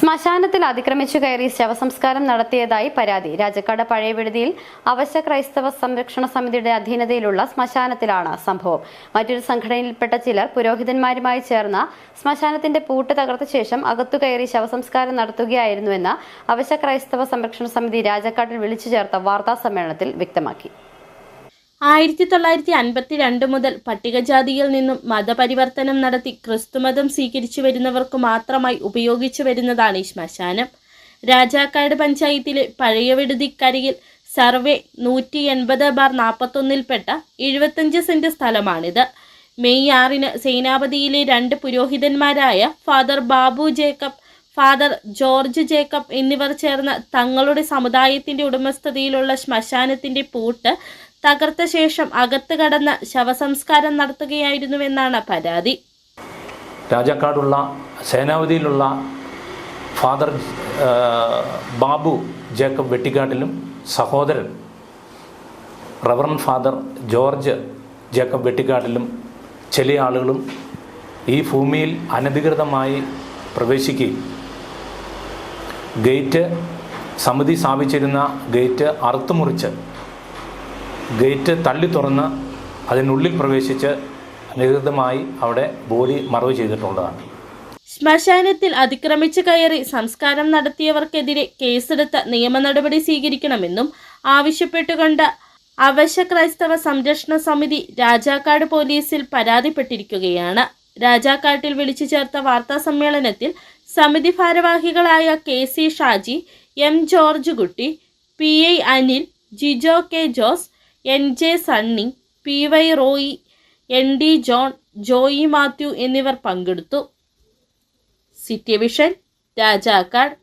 ശ്മശാനത്തിൽ അതിക്രമിച്ചു കയറി ശവസംസ്കാരം നടത്തിയതായി പരാതി. രാജക്കാട് പഴയ വിടുതിയിൽ അവശ്യ ക്രൈസ്തവ സംരക്ഷണ സമിതിയുടെ അധീനതയിലുള്ള ശ്മശാനത്തിലാണ് സംഭവം. മറ്റൊരു സംഘടനയിൽപ്പെട്ട ചിലർ പുരോഹിതന്മാരുമായി ചേർന്ന ശ്മശാനത്തിന്റെ പൂട്ട് തകർത്ത ശേഷം അകത്തുകയറി ശവസംസ്കാരം നടത്തുകയായിരുന്നുവെന്ന് അവശ്യ ക്രൈസ്തവ സംരക്ഷണ സമിതി രാജക്കാട്ടിൽ വിളിച്ചു ചേർത്ത വാർത്താ സമ്മേളനത്തിൽ വ്യക്തമാക്കി. 1952 മുതൽ പട്ടികജാതിയിൽ നിന്നും മതപരിവർത്തനം നടത്തി ക്രിസ്തുമതം സ്വീകരിച്ചു വരുന്നവർക്ക് മാത്രമായി ഉപയോഗിച്ചു വരുന്നതാണ് ഈ ശ്മശാനം. രാജാക്കാട് പഞ്ചായത്തിലെ പഴയ വിടുതിക്കരയിൽ സർവേ 180/41ൽപ്പെട്ട 75 സെന്റ് സ്ഥലമാണിത്. മെയ് 6-ന് സേനാപതിയിലെ 2 പുരോഹിതന്മാരായ father Babu Jacob, father George Jacob എന്നിവർ ചേർന്ന് തങ്ങളുടെ സമുദായത്തിന്റെ ഉടമസ്ഥതയിലുള്ള ശ്മശാനത്തിന്റെ പൂട്ട് തകർത്ത ശേഷം അകത്ത് കടന്ന് ശവസംസ്കാരം നടത്തുകയായിരുന്നുവെന്നാണ് പരാതി. രാജാക്കാടുള്ള സേനാവതിയിലുള്ള ഫാദർ ബാബു ജേക്കബ് വെട്ടിക്കാട്ടിലും സഹോദരൻ റവറൻഡ് ഫാദർ ജോർജ് ജേക്കബ് വെട്ടിക്കാട്ടിലും ചില ആളുകളും ഈ ഭൂമിയിൽ അനധികൃതമായി പ്രവേശിക്കുകയും ഗേറ്റ് സമിതി സ്ഥാപിച്ചിരുന്ന ഗേറ്റ് അറുത്തുമുറിച്ച് ഗേറ്റ് തള്ളി തുറന്ന് അതിനുള്ളിൽ പ്രവേശിച്ച് അനധികൃതമായി അവിടെ ബോഡി മറവ് ചെയ്തിട്ടുള്ളതാണ്. ശ്മശാനത്തിൽ അതിക്രമിച്ച് കയറി സംസ്കാരം നടത്തിയവർക്കെതിരെ കേസെടുത്ത് നിയമ നടപടി സ്വീകരിക്കണമെന്നും ആവശ്യപ്പെട്ടുകൊണ്ട് അവശ്യ ക്രൈസ്തവ സംരക്ഷണ സമിതി രാജാക്കാട് പോലീസിൽ പരാതിപ്പെട്ടിരിക്കുകയാണ്. രാജാക്കാട്ടിൽ വിളിച്ചു ചേർത്ത വാർത്താ സമ്മേളനത്തിൽ സമിതി ഭാരവാഹികളായ KC ഷാജി, M ജോർജ് കുട്ടി, PI Anil, Jijo K Jose, NJ Sunny, PY Roy, ND John, Joy Mathew എന്നിവർ പങ്കെടുത്തു. City vision, Rajakkad.